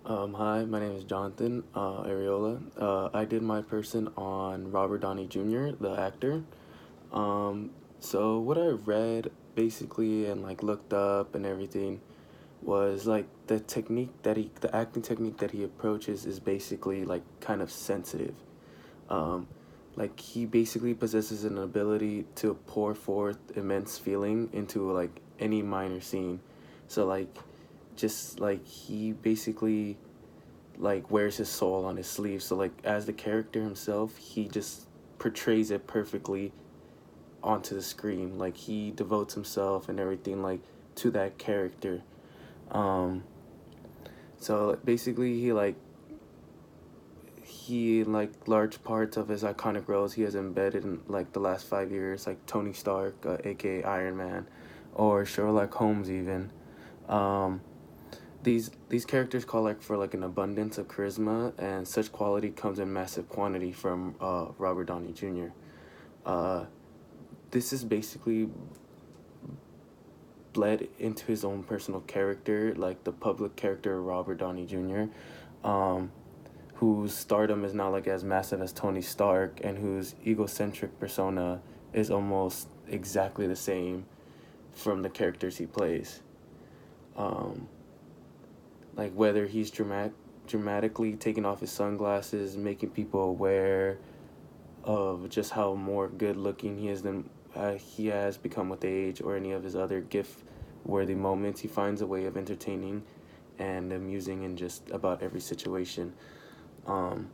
Hi, my name is Jonathan Areola. I did my person on Robert Downey Jr., the actor. So what I read basically and like looked up and everything was like the acting technique that he approaches is basically like kind of sensitive. Um, like he basically possesses an ability to pour forth immense feeling into like any minor scene. So like just like he basically like wears his soul on his sleeve. So like as the character himself, he just portrays it perfectly onto the screen. Like he devotes himself and everything like to that character. Um so basically he like large parts of his iconic roles he has embedded in like the last 5 years, like Tony Stark, aka Iron Man, or Sherlock Holmes even. Um these characters call like for like an abundance of charisma, and such quality comes in massive quantity from Robert Downey Jr. Uh, this is basically bled into his own personal character, like the public character Robert Downey Jr., um, whose stardom is not like as massive as Tony Stark, and whose egocentric persona is almost exactly the same from the characters he plays. Um, like whether he's dramatically taking off his sunglasses, making people aware of just how more good looking he has become with age, or any of his other gift worthy moments, he finds a way of entertaining and amusing in just about every situation. Um,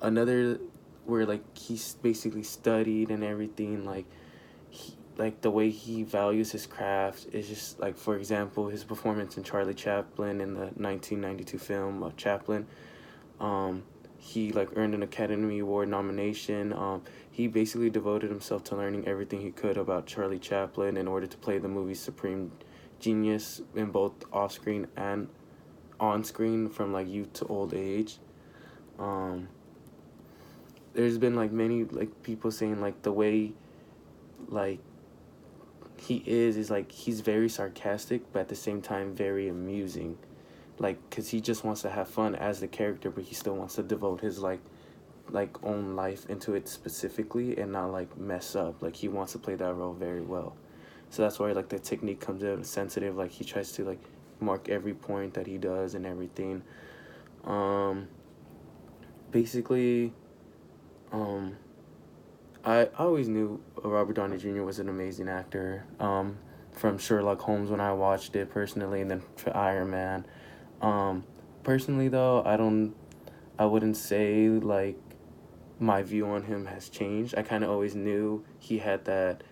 Another where like he's basically studied and everything, like the way he values his craft is just like, for example, his performance in Charlie Chaplin in the 1992 film of Chaplin. um he like earned an Academy Award nomination. He basically devoted himself to learning everything he could about Charlie Chaplin in order to play the movie's supreme genius in both off screen and on screen from like youth to old age. um there's been like many like people saying like the way like he is like he's very sarcastic, but at the same time very amusing, like because he just wants to have fun as the character, but he still wants to devote his like own life into it specifically and not like mess up. Like he wants to play that role very well. So that's why like the technique comes out sensitive. Like he tries to like mark every point that he does and everything. um Basically, um I always knew Robert Downey Jr. was an amazing actor, from Sherlock Holmes when I watched it personally, and then for Iron Man. um Personally though, I wouldn't say like my view on him has changed. I kind of always knew he had that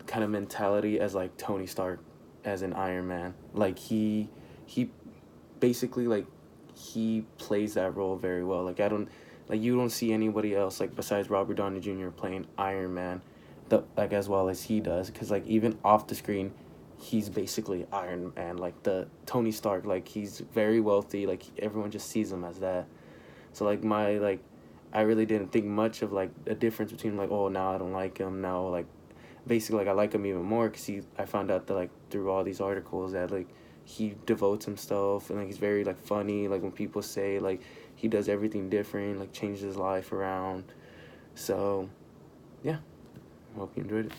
kind of mentality as like Tony Stark, as an Iron Man. Like he basically like he plays that role very well. Like I don't like you don't see anybody else like besides Robert Downey Jr. playing Iron Man, like as well as he does. Because like even off the screen, he's basically Iron Man. Like the Tony Stark, like he's very wealthy. Like everyone just sees him as that. So like I really didn't think much of like a difference between like, oh, now I don't like him now, like basically like I like him even more because I found out that like through all these articles that like he devotes himself, and like he's very like funny, like when people say like he does everything different, like changes his life around. So yeah, hope you enjoyed it.